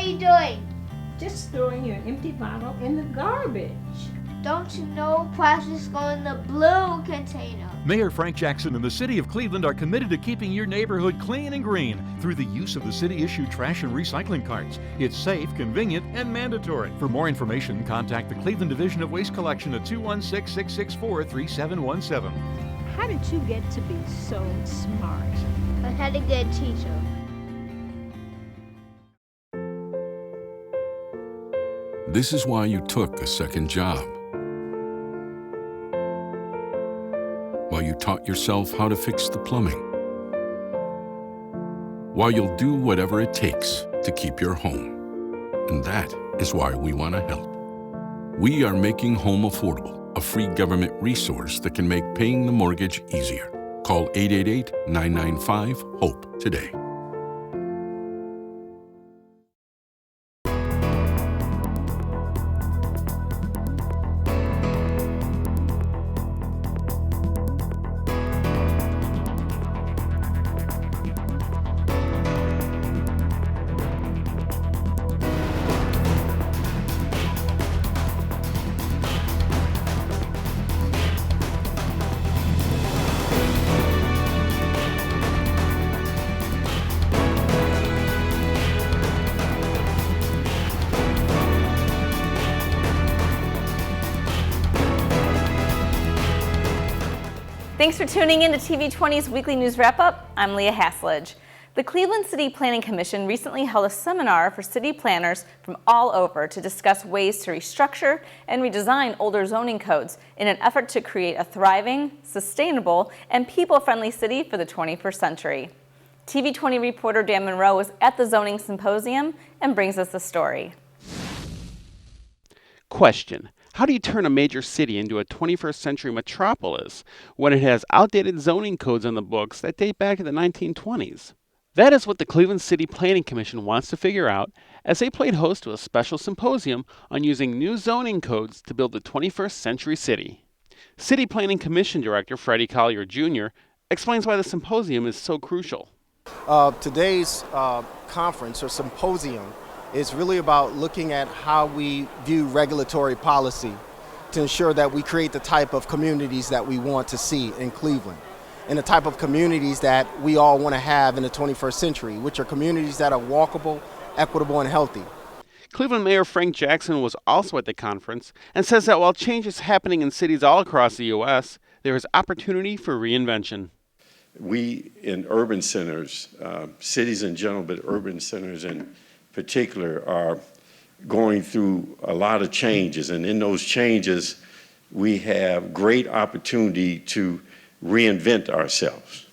you doing? Just throwing your empty bottle in the garbage. Don't you know plastics go in the blue container? Mayor Frank Jackson and the City of Cleveland are committed to keeping your neighborhood clean and green through the use of the city-issued trash and recycling carts. It's safe, convenient, and mandatory. For more information, contact the Cleveland Division of Waste Collection at 216-664-3717. How did you get to be so smart? I had a good teacher. This is why you took a second job. While you taught yourself how to fix the plumbing. While you'll do whatever it takes to keep your home. And that is why we want to help. We are making home affordable, a free government resource that can make paying the mortgage easier. Call 888-995-HOPE today. Thanks for tuning in to TV20's Weekly News Wrap-Up. I'm Leah Haslage. The Cleveland City Planning Commission recently held a seminar for city planners from all over to discuss ways to restructure and redesign older zoning codes in an effort to create a thriving, sustainable, and people-friendly city for the 21st century. TV20 reporter Dan Monroe was at the zoning symposium and brings us the story. Question: how do you turn a major city into a 21st century metropolis when it has outdated zoning codes on the books that date back to the 1920s? That is what the Cleveland City Planning Commission wants to figure out as they played host to a special symposium on using new zoning codes to build the 21st century city. City Planning Commission Director Freddie Collier Jr. explains why the symposium is so crucial. Today's conference or symposium is really about looking at how we view regulatory policy to ensure that we create the type of communities that we want to see in Cleveland and the type of communities that we all want to have in the 21st century, which are communities that are walkable, equitable, and healthy. Cleveland Mayor Frank Jackson was also at the conference and says that while change is happening in cities all across the U.S., there is opportunity for reinvention. We in urban centers, cities in general, but urban centers in particular, are going through a lot of changes, and in those changes we have great opportunity to reinvent ourselves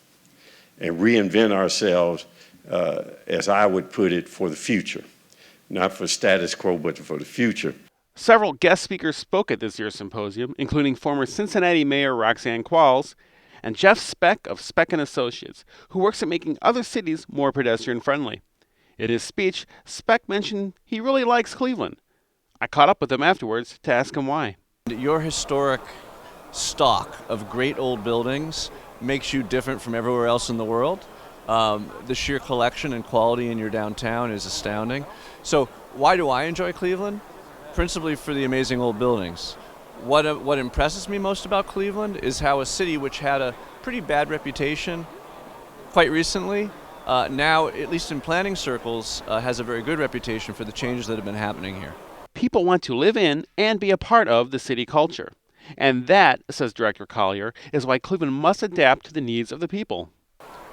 as I would put it, for the future, not for status quo but for the future. Several guest speakers spoke at this year's symposium, including former Cincinnati Mayor Roxanne Qualls and Jeff Speck of Speck & Associates, who works at making other cities more pedestrian friendly. In his speech, Speck mentioned he really likes Cleveland. I caught up with him afterwards to ask him why. Your historic stock of great old buildings makes you different from everywhere else in the world. The sheer collection and quality in your downtown is astounding. So why do I enjoy Cleveland? Principally for the amazing old buildings. What impresses me most about Cleveland is how a city which had a pretty bad reputation quite recently now, at least in planning circles, has a very good reputation for the changes that have been happening here. People want to live in and be a part of the city culture. And that, says Director Collier, is why Cleveland must adapt to the needs of the people.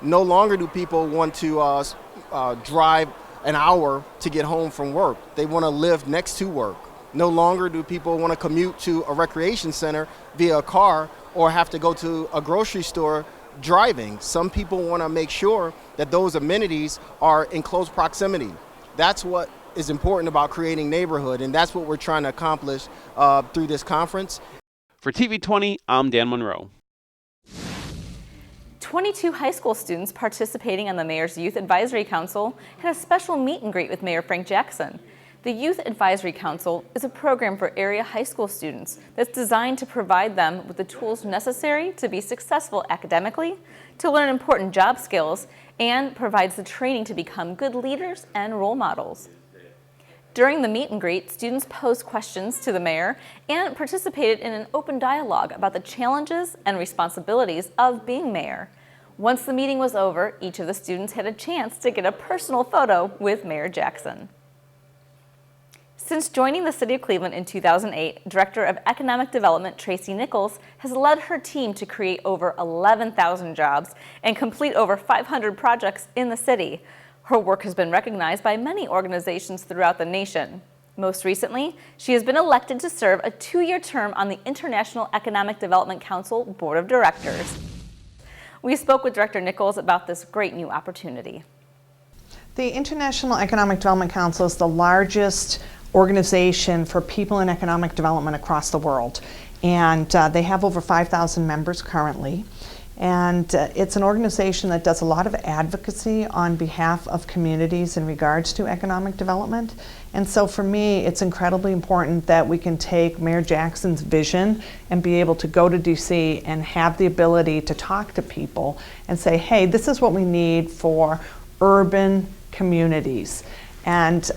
No longer do people want to drive an hour to get home from work. They want to live next to work. No longer do people want to commute to a recreation center via a car or have to go to a grocery store driving. Some people want to make sure that those amenities are in close proximity. That's what is important about creating neighborhood, and that's what we're trying to accomplish through this conference. For TV20, I'm Dan Monroe. 22 high school students participating on the Mayor's Youth Advisory Council had a special meet and greet with Mayor Frank Jackson. The Youth Advisory Council is a program for area high school students that's designed to provide them with the tools necessary to be successful academically, to learn important job skills, and provides the training to become good leaders and role models. During the meet and greet, students posed questions to the mayor and participated in an open dialogue about the challenges and responsibilities of being mayor. Once the meeting was over, each of the students had a chance to get a personal photo with Mayor Jackson. Since joining the City of Cleveland in 2008, Director of Economic Development Tracy Nichols has led her team to create over 11,000 jobs and complete over 500 projects in the city. Her work has been recognized by many organizations throughout the nation. Most recently, she has been elected to serve a 2-year term on the International Economic Development Council Board of Directors. We spoke with Director Nichols about this great new opportunity. The International Economic Development Council is the largest organization for people in economic development across the world. And they have over 5,000 members currently. And it's an organization that does a lot of advocacy on behalf of communities in regards to economic development. And so for me, it's incredibly important that we can take Mayor Jackson's vision and be able to go to DC and have the ability to talk to people and say, hey, this is what we need for urban communities. And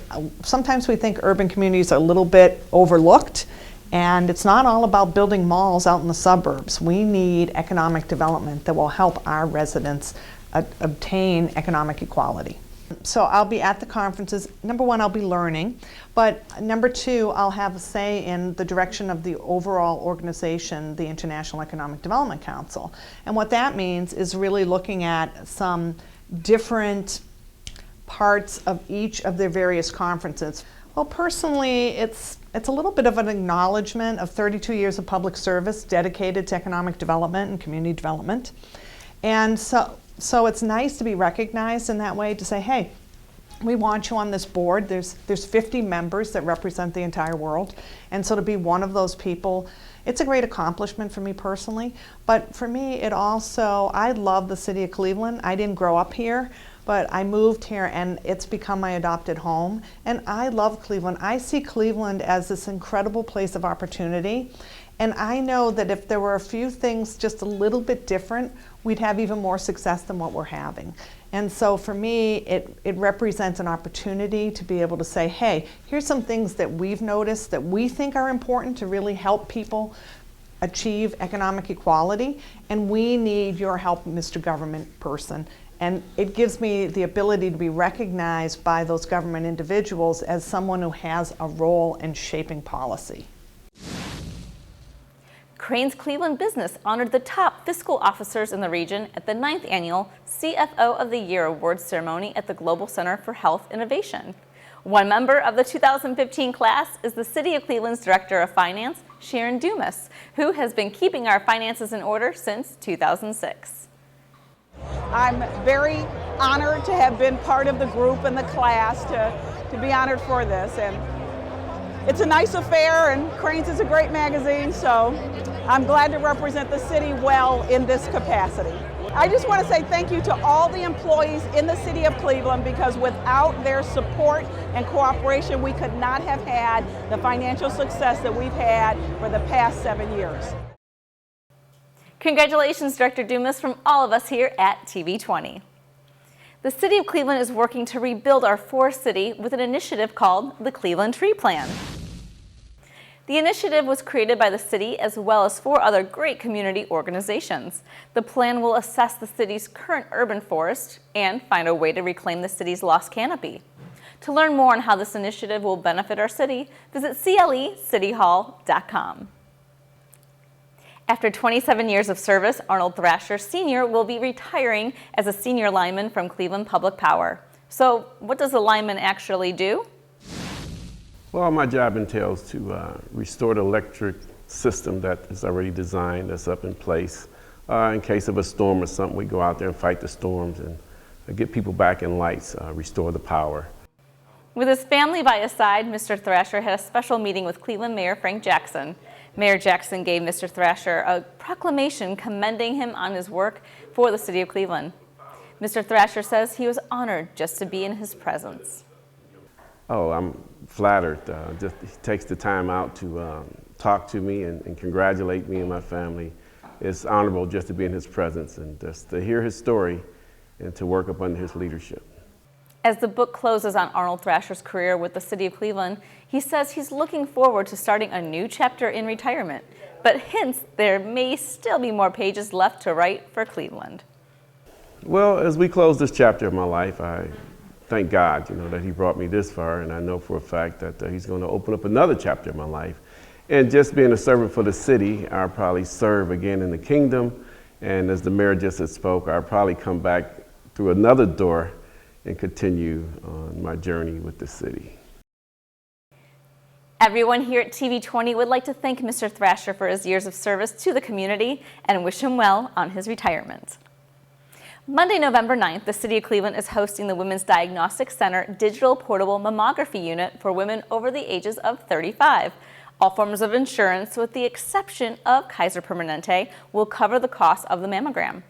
sometimes we think urban communities are a little bit overlooked. And it's not all about building malls out in the suburbs. We need economic development that will help our residents obtain economic equality. So I'll be at the conferences. Number one, I'll be learning. But number two, I'll have a say in the direction of the overall organization, the International Economic Development Council. And what that means is really looking at some different parts of each of their various conferences. Well, personally, it's a little bit of an acknowledgement of 32 years of public service dedicated to economic development and community development. And so it's nice to be recognized in that way, to say, hey, we want you on this board. There's 50 members that represent the entire world. And so to be one of those people, it's a great accomplishment for me personally. But for me, it also, I love the city of Cleveland. I didn't grow up here, but I moved here and it's become my adopted home. And I love Cleveland. I see Cleveland as this incredible place of opportunity. And I know that if there were a few things just a little bit different, we'd have even more success than what we're having. And so for me, it represents an opportunity to be able to say, hey, here's some things that we've noticed that we think are important to really help people achieve economic equality. And we need your help, Mr. Government Person. And it gives me the ability to be recognized by those government individuals as someone who has a role in shaping policy. Crane's Cleveland Business honored the top fiscal officers in the region at the 9th annual CFO of the Year Awards ceremony at the Global Center for Health Innovation. One member of the 2015 class is the City of Cleveland's Director of Finance, Sharon Dumas, who has been keeping our finances in order since 2006. I'm very honored to have been part of the group and the class to be honored for this. And it's a nice affair, and Crane's is a great magazine, so I'm glad to represent the city well in this capacity. I just want to say thank you to all the employees in the city of Cleveland, because without their support and cooperation, we could not have had the financial success that we've had for the past 7 years. Congratulations, Director Dumas, from all of us here at TV20. The City of Cleveland is working to rebuild our forest city with an initiative called the Cleveland Tree Plan. The initiative was created by the city as well as 4 other great community organizations. The plan will assess the city's current urban forest and find a way to reclaim the city's lost canopy. To learn more on how this initiative will benefit our city, visit clecityhall.com. After 27 years of service, Arnold Thrasher Sr. will be retiring as a senior lineman from Cleveland Public Power. So what does a lineman actually do? Well, my job entails to restore the electric system that is already designed, that's up in place. In case of a storm or something, we go out there and fight the storms and get people back in lights, restore the power. With his family by his side, Mr. Thrasher had a special meeting with Cleveland Mayor Frank Jackson. Mayor Jackson gave Mr. Thrasher a proclamation commending him on his work for the city of Cleveland. Mr. Thrasher says he was honored just to be in his presence. Oh, I'm flattered. Just he takes the time out to talk to me and congratulate me and my family. It's honorable just to be in his presence and just to hear his story and to work up under his leadership. As the book closes on Arnold Thrasher's career with the city of Cleveland, he says he's looking forward to starting a new chapter in retirement, but hints there may still be more pages left to write for Cleveland. Well, as we close this chapter of my life, I thank God, that he brought me this far, and I know for a fact that he's going to open up another chapter of my life. And just being a servant for the city, I'll probably serve again in the kingdom, and as the mayor just had spoke, I'll probably come back through another door and continue on my journey with the city. Everyone here at TV20 would like to thank Mr. Thrasher for his years of service to the community and wish him well on his retirement. Monday, November 9th, the City of Cleveland is hosting the Women's Diagnostic Center Digital Portable Mammography Unit for women over the ages of 35. All forms of insurance, with the exception of Kaiser Permanente, will cover the cost of the mammogram.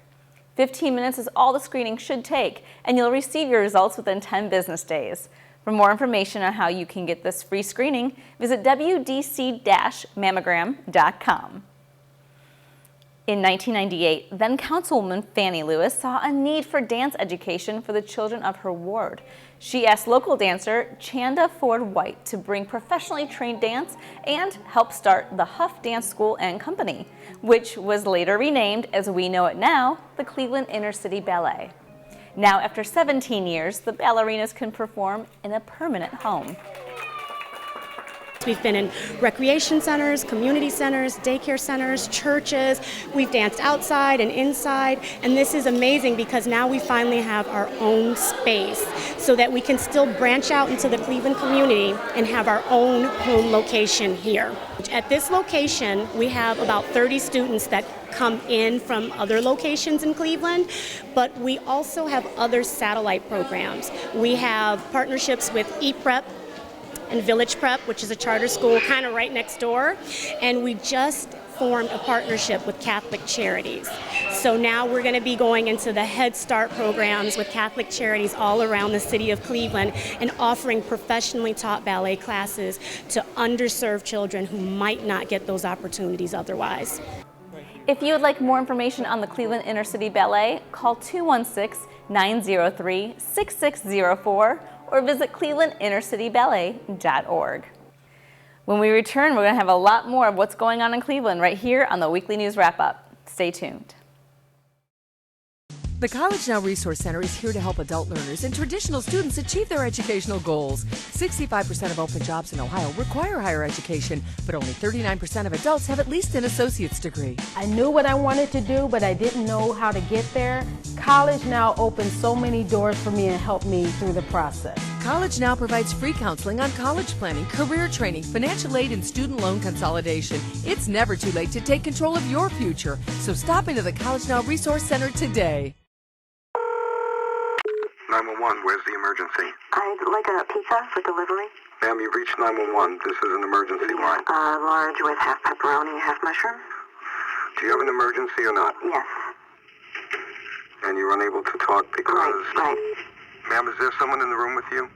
15 minutes is all the screening should take, and you'll receive your results within 10 business days. For more information on how you can get this free screening, visit wdc-mammogram.com. In 1998, then Councilwoman Fannie Lewis saw a need for dance education for the children of her ward. She asked local dancer Chanda Ford White to bring professionally trained dance and help start the Huff Dance School and Company, which was later renamed, as we know it now, the Cleveland Inner City Ballet. Now, after 17 years, the ballerinas can perform in a permanent home. We've been in recreation centers, community centers, daycare centers, churches. We've danced outside and inside, and this is amazing because now we finally have our own space so that we can still branch out into the Cleveland community and have our own home location here. At this location, we have about 30 students that come in from other locations in Cleveland, but we also have other satellite programs. We have partnerships with ePrep and Village Prep, which is a charter school kind of right next door, and we just formed a partnership with Catholic Charities. So now we're going to be going into the Head Start programs with Catholic Charities all around the city of Cleveland and offering professionally taught ballet classes to underserved children who might not get those opportunities otherwise. If you would like more information on the Cleveland Inner City Ballet, call 216-903-6604 or visit clevelandinnercityballet.org. When we return, we're going to have a lot more of what's going on in Cleveland right here on the Weekly News Wrap-Up. Stay tuned. The College Now Resource Center is here to help adult learners and traditional students achieve their educational goals. 65% of open jobs in Ohio require higher education, but only 39% of adults have at least an associate's degree. I knew what I wanted to do, but I didn't know how to get there. College Now opened so many doors for me and helped me through the process. College Now provides free counseling on college planning, career training, financial aid, and student loan consolidation. It's never too late to take control of your future, so stop into the College Now Resource Center today. 911, where's the emergency? I'd like a pizza for delivery. Ma'am, you've reached 911. This is an emergency line. Large with half pepperoni, half mushroom. Do you have an emergency or not? Yes. And you're unable to talk because... Right. Ma'am, is there someone in the room with you?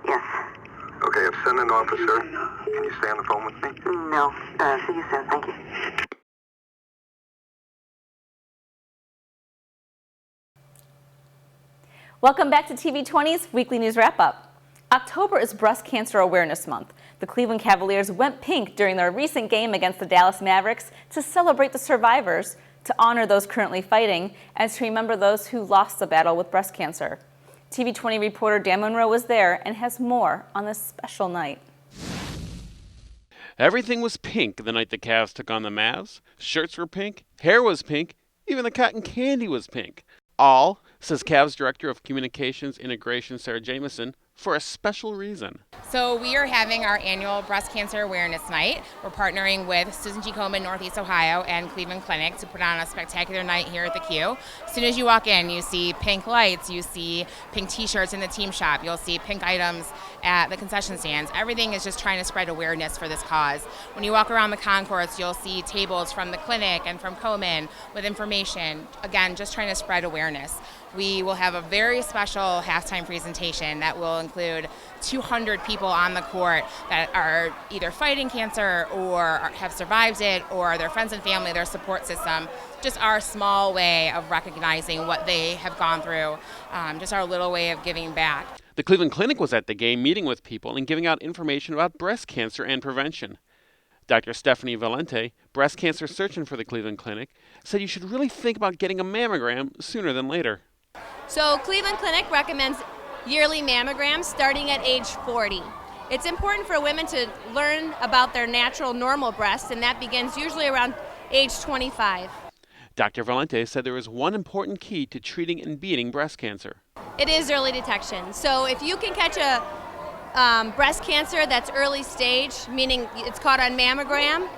Yes. Okay, I've sent an officer. Can you stay on the phone with me? No. See you soon. Thank you. Welcome back to TV20's Weekly News Wrap-Up. October is Breast Cancer Awareness Month. The Cleveland Cavaliers went pink during their recent game against the Dallas Mavericks to celebrate the survivors, to honor those currently fighting, and to remember those who lost the battle with breast cancer. TV20 reporter Dan Monroe was there and has more on this special night. Everything was pink the night the Cavs took on the Mavs. Shirts were pink, hair was pink, even the cotton candy was pink. All, says Cavs Director of Communications Integration Sarah Jameson, for a special reason. So we are having our annual Breast Cancer Awareness Night. We're partnering with Susan G. Komen, Northeast Ohio, and Cleveland Clinic to put on a spectacular night here at the Q. As soon as you walk in, you see pink lights, you see pink t-shirts in the team shop, you'll see pink items at the concession stands. Everything is just trying to spread awareness for this cause. When you walk around the concourse, you'll see tables from the clinic and from Komen with information, again, just trying to spread awareness. We will have a very special halftime presentation that will include 200 people on the court that are either fighting cancer or have survived it, or their friends and family, their support system. Just our small way of recognizing what they have gone through, just our little way of giving back. The Cleveland Clinic was at the game meeting with people and giving out information about breast cancer and prevention. Dr. Stephanie Valente, breast cancer surgeon for the Cleveland Clinic, said you should really think about getting a mammogram sooner than later. So Cleveland Clinic recommends yearly mammograms starting at age 40. It's important for women to learn about their natural normal breast, and that begins usually around age 25. Dr. Valente said there is one important key to treating and beating breast cancer. It is early detection. So if you can catch a breast cancer that's early stage, meaning it's caught on mammogram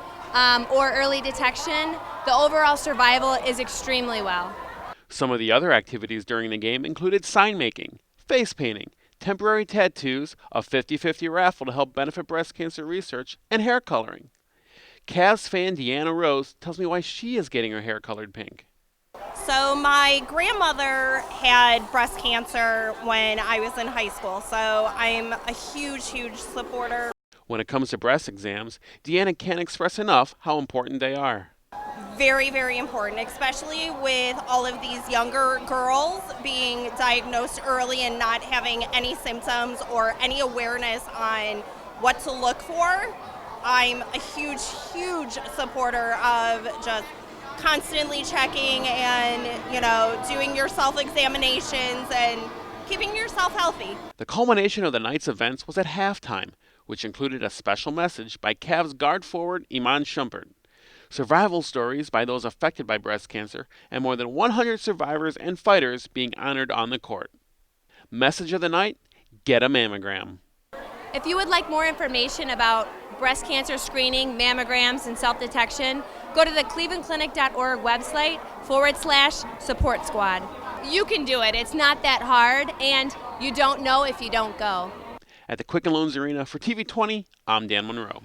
or early detection, the overall survival is extremely well. Some of the other activities during the game included sign making, face painting, temporary tattoos, a 50-50 raffle to help benefit breast cancer research, and hair coloring. Cavs fan Deanna Rose tells me why she is getting her hair colored pink. So my grandmother had breast cancer when I was in high school, so I'm a huge supporter. When it comes to breast exams, Deanna can't express enough how important they are. Very, very important, especially with all of these younger girls being diagnosed early and not having any symptoms or any awareness on what to look for. I'm a huge supporter of just constantly checking and, doing your self-examinations and keeping yourself healthy. The culmination of the night's events was at halftime, which included a special message by Cavs guard forward Iman Shumpert, survival stories by those affected by breast cancer, and more than 100 survivors and fighters being honored on the court. Message of the night: get a mammogram. If you would like more information about breast cancer screening, mammograms, and self-detection, go to the clevelandclinic.org website /support squad. You can do it. It's not that hard, and you don't know if you don't go. At the Quicken Loans Arena for TV20, I'm Dan Monroe.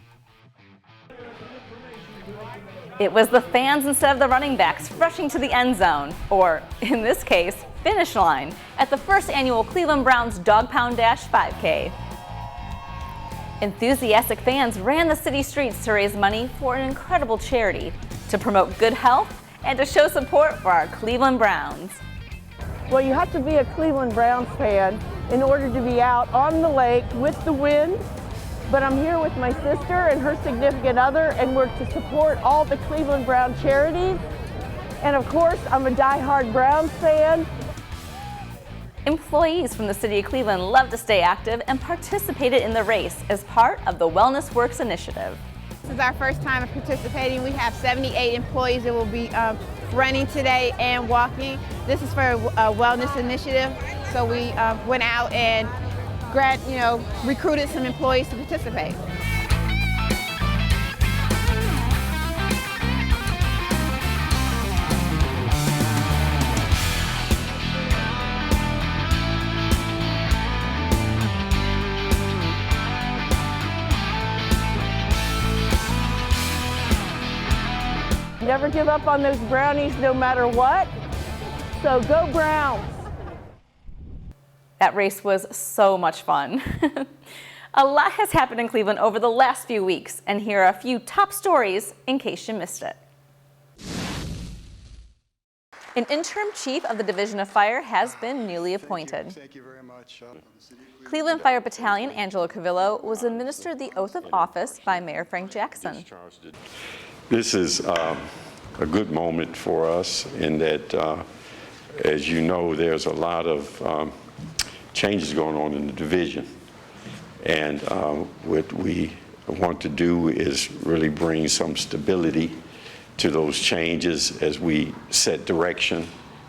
It was the fans instead of the running backs rushing to the end zone, or in this case, finish line, at the first annual Cleveland Browns Dog Pound Dash 5K. Enthusiastic fans ran the city streets to raise money for an incredible charity, to promote good health, and to show support for our Cleveland Browns. Well, you have to be a Cleveland Browns fan in order to be out on the lake with the wind. But I'm here with my sister and her significant other, and we're to support all the Cleveland Brown charities. And of course, I'm a diehard Browns fan. Employees from the City of Cleveland love to stay active and participated in the race as part of the Wellness Works initiative. This is our first time participating. We have 78 employees that will be running today and walking. This is for a wellness initiative, so we went out and recruited some employees to participate. Never give up on those brownies no matter what. So go Browns. That race was so much fun. A lot has happened in Cleveland over the last few weeks, and here are a few top stories in case you missed it. An interim chief of the Division of Fire has been newly appointed. Thank you very much. Cleveland Fire Battalion Angelo Cavillo was administered the oath of office by Mayor Frank Jackson. This is a good moment for us in that, as you know, there's a lot of changes going on in the division. And what we want to do is really bring some stability to those changes as we set direction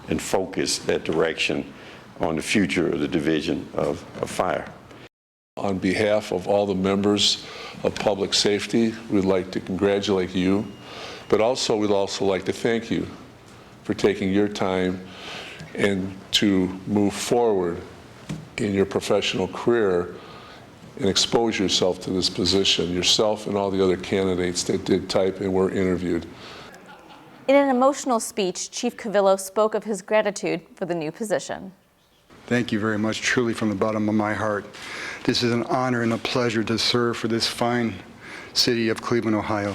and focus that direction on the future of the Division of Fire. On behalf of all the members of Public Safety, we'd like to congratulate you, but also we'd also like to thank you for taking your time and to move forward in your professional career and expose yourself to this position, yourself and all the other candidates that did type and were interviewed. In an emotional speech, Chief Cavillo spoke of his gratitude for the new position. Thank you very much, truly from the bottom of my heart. This is an honor and a pleasure to serve for this fine city of Cleveland, Ohio.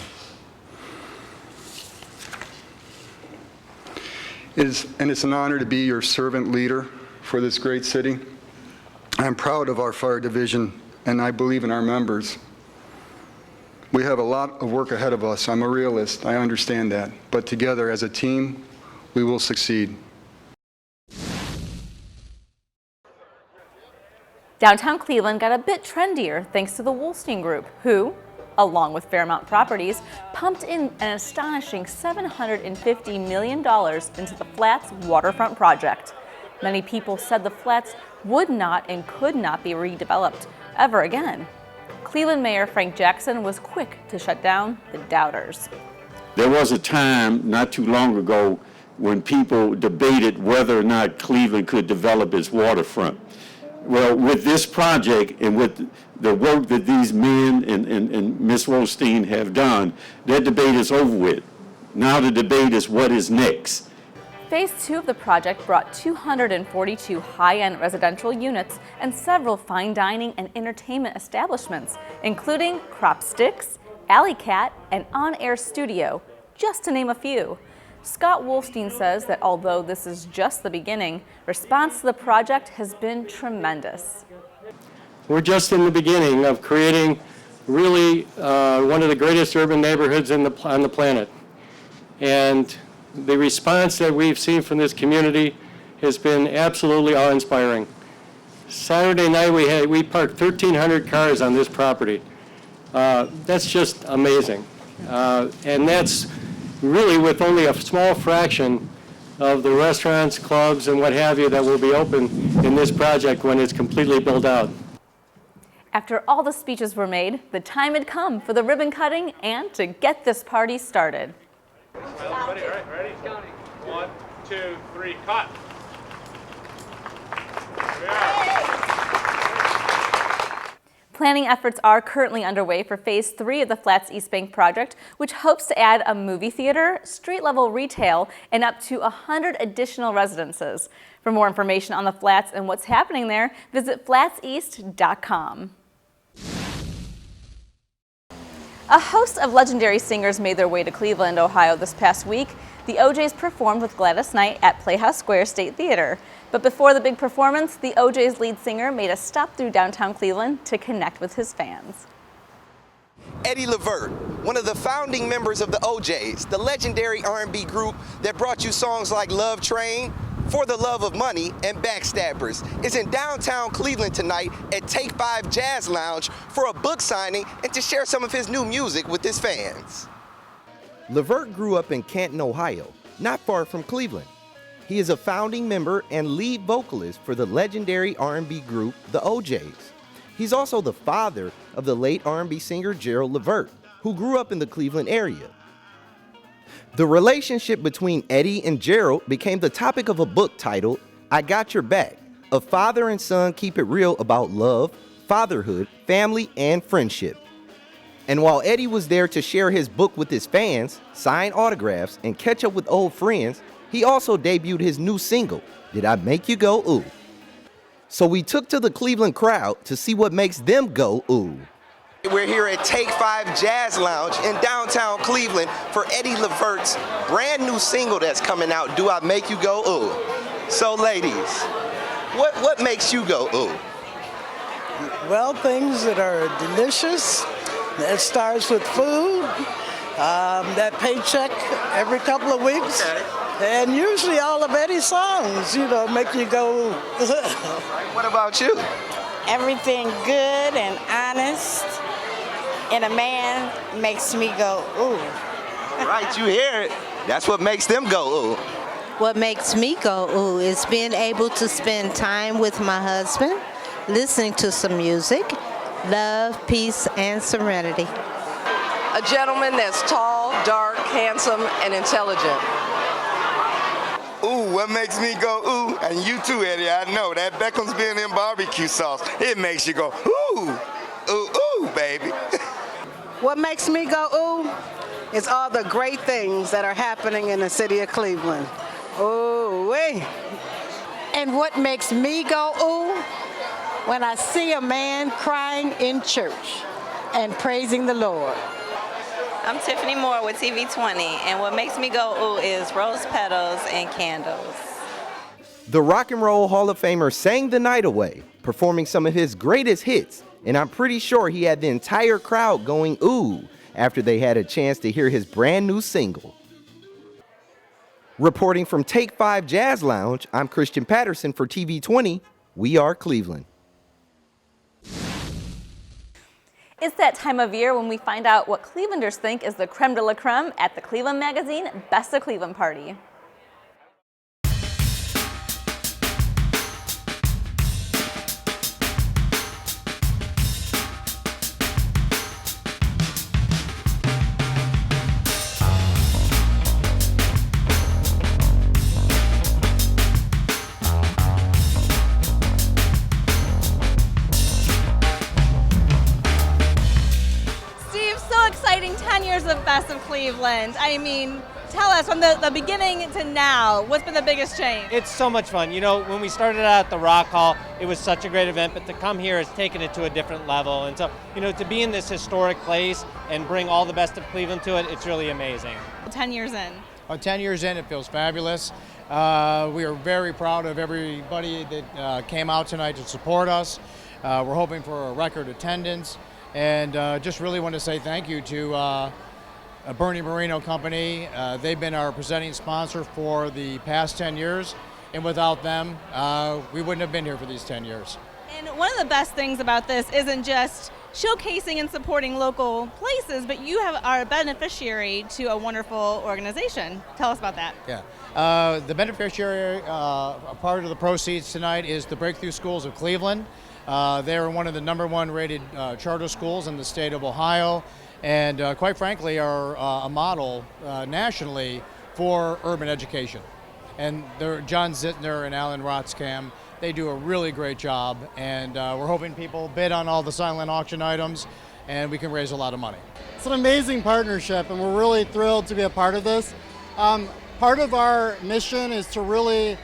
It's an honor to be your servant leader for this great city. I'm proud of our fire division, and I believe in our members. We have a lot of work ahead of us. I'm a realist, I understand that. But together as a team, we will succeed. Downtown Cleveland got a bit trendier thanks to the Wolstein Group, who, along with Fairmount Properties, pumped in an astonishing $750 million into the Flats waterfront project. Many people said the Flats would not and could not be redeveloped ever again. Cleveland Mayor Frank Jackson was quick to shut down the doubters. There was a time not too long ago when people debated whether or not Cleveland could develop its waterfront. Well, with this project and with the work that these men and Ms. Wolstein have done, that debate is over with. Now the debate is what is next. Phase 2 of the project brought 242 high-end residential units and several fine dining and entertainment establishments, including Crop Sticks, Alley Cat, and On-Air Studio, just to name a few. Scott Wolstein says that although this is just the beginning, response to the project has been tremendous. We're just in the beginning of creating really one of the greatest urban neighborhoods on the planet. And the response that we've seen from this community has been absolutely awe-inspiring. Saturday night we parked 1,300 cars on this property. That's just amazing. And that's really with only a small fraction of the restaurants, clubs, and what have you that will be open in this project when it's completely built out. After all the speeches were made, the time had come for the ribbon cutting and to get this party started. Ready, all right, ready? 1, 2, 3, cut. Planning efforts are currently underway for Phase 3 of the Flats East Bank project, which hopes to add a movie theater, street-level retail, and up to 100 additional residences. For more information on the Flats and what's happening there, visit flatseast.com. A host of legendary singers made their way to Cleveland, Ohio this past week. The OJs performed with Gladys Knight at Playhouse Square State Theater. But before the big performance, the OJs lead singer made a stop through downtown Cleveland to connect with his fans. Eddie Levert, one of the founding members of the OJs, the legendary R&B group that brought you songs like Love Train, For the Love of Money, and Backstabbers, is in downtown Cleveland tonight at Take 5 Jazz Lounge for a book signing and to share some of his new music with his fans. Levert grew up in Canton, Ohio, not far from Cleveland. He is a founding member and lead vocalist for the legendary R&B group, the OJs. He's also the father of the late R&B singer Gerald Levert, who grew up in the Cleveland area. The relationship between Eddie and Gerald became the topic of a book titled, I Got Your Back, a father and son keep it real about love, fatherhood, family, and friendship. And while Eddie was there to share his book with his fans, sign autographs, and catch up with old friends, he also debuted his new single, Did I Make You Go Ooh? So we took to the Cleveland crowd to see what makes them go ooh. We're here at Take 5 Jazz Lounge in downtown Cleveland for Eddie Levert's brand new single that's coming out, Do I Make You Go Ooh? So ladies, what makes you go ooh? Well, things that are delicious. It starts with food, that paycheck every couple of weeks. Okay. And usually all of Eddie's songs, make you go. What about you? Everything good and honest, and a man makes me go, ooh. All right, you hear it. That's what makes them go, ooh. What makes me go, ooh, is being able to spend time with my husband, listening to some music, love, peace, and serenity. A gentleman that's tall, dark, handsome, and intelligent. Ooh, what makes me go ooh? And you too, Eddie, I know that Beckham's being in barbecue sauce. It makes you go ooh. What makes me go ooh is all the great things that are happening in the city of Cleveland. Ooh, wee. And what makes me go ooh? When I see a man crying in church and praising the Lord. I'm Tiffany Moore with TV20, and what makes me go ooh is rose petals and candles. The Rock and Roll Hall of Famer sang the night away, performing some of his greatest hits, and I'm pretty sure he had the entire crowd going ooh after they had a chance to hear his brand new single. Reporting from Take 5 Jazz Lounge, I'm Christian Patterson for TV20. We are Cleveland. It's that time of year when we find out what Clevelanders think is the creme de la creme at the Cleveland Magazine Best of Cleveland Party. Exciting 10 years of Best of Cleveland. I mean, tell us from the beginning to now, what's been the biggest change? It's so much fun. You know, when we started out at the Rock Hall, it was such a great event, but to come here has taken it to a different level. And so, you know, to be in this historic place and bring all the best of Cleveland to it, it's really amazing. 10 years in. 10 years in, it feels fabulous. We are very proud of everybody that came out tonight to support us. We're hoping for a record attendance. And just really want to say thank you to Bernie Marino Company. They've been our presenting sponsor for the past 10 years, and without them, we wouldn't have been here for these 10 years. And one of the best things about this isn't just showcasing and supporting local places, but you are a beneficiary to a wonderful organization. Tell us about that. Yeah, the beneficiary part of the proceeds tonight is the Breakthrough Schools of Cleveland. They are one of the #1 rated charter schools in the state of Ohio, and quite frankly are a model nationally for urban education. And John Zittner and Alan Rotzkam, they do a really great job, and we're hoping people bid on all the silent auction items, and we can raise a lot of money. It's an amazing partnership, and we're really thrilled to be a part of this. Part of our mission is to really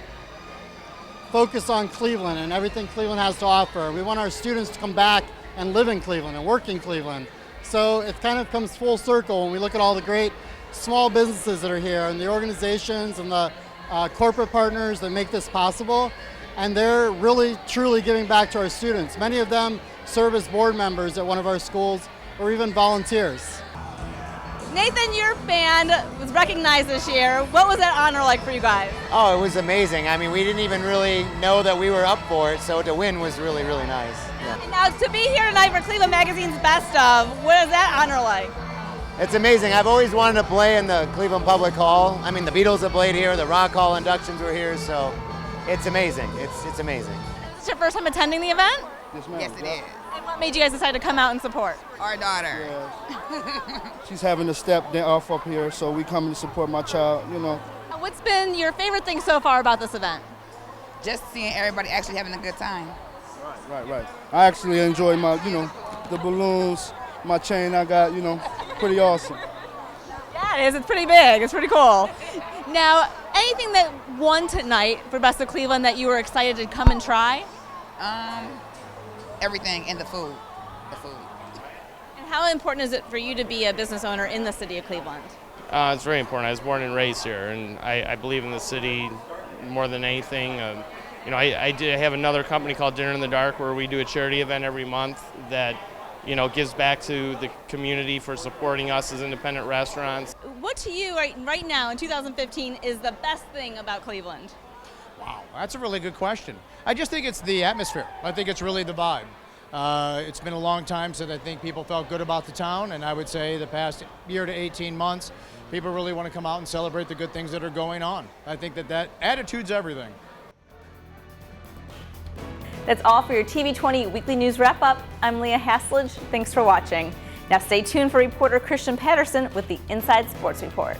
focus on Cleveland and everything Cleveland has to offer. We want our students to come back and live in Cleveland and work in Cleveland. So it kind of comes full circle when we look at all the great small businesses that are here and the organizations and the corporate partners that make this possible. And they're really, truly giving back to our students. Many of them serve as board members at one of our schools or even volunteers. Nathan, your band was recognized this year. What was that honor like for you guys? Oh, it was amazing. I mean, we didn't even really know that we were up for it, so to win was really, really nice. Yeah. And now, to be here tonight for Cleveland Magazine's Best of, what is that honor like? It's amazing. I've always wanted to play in the Cleveland Public Hall. I mean, the Beatles have played here, the Rock Hall inductions were here, so it's amazing. It's amazing. Is this your first time attending the event? Yes, ma'am. Yes, it is. And what made you guys decide to come out and support? Our daughter. Yeah. She's having to step off up here, so we come to support my child, you know. What's been your favorite thing so far about this event? Just seeing everybody actually having a good time. Right. I actually enjoy my, the balloons, my chain I got, pretty awesome. Yeah, it is. It's pretty big. It's pretty cool. Now, anything that won tonight for Best of Cleveland that you were excited to come and try? Everything and the food. And how important is it for you to be a business owner in the city of Cleveland? It's very important. I was born and raised here, and I believe in the city more than anything. I have another company called Dinner in the Dark where we do a charity event every month that gives back to the community for supporting us as independent restaurants. What to you right now in 2015 is the best thing about Cleveland? Wow, that's a really good question. I just think it's the atmosphere. I think it's really the vibe. It's been a long time since I think people felt good about the town, and I would say the past year to 18 months, people really want to come out and celebrate the good things that are going on. I think that attitude's everything. That's all for your TV20 Weekly News Wrap-Up. I'm Leah Haslage. Thanks for watching. Now stay tuned for reporter Christian Patterson with the Inside Sports Report.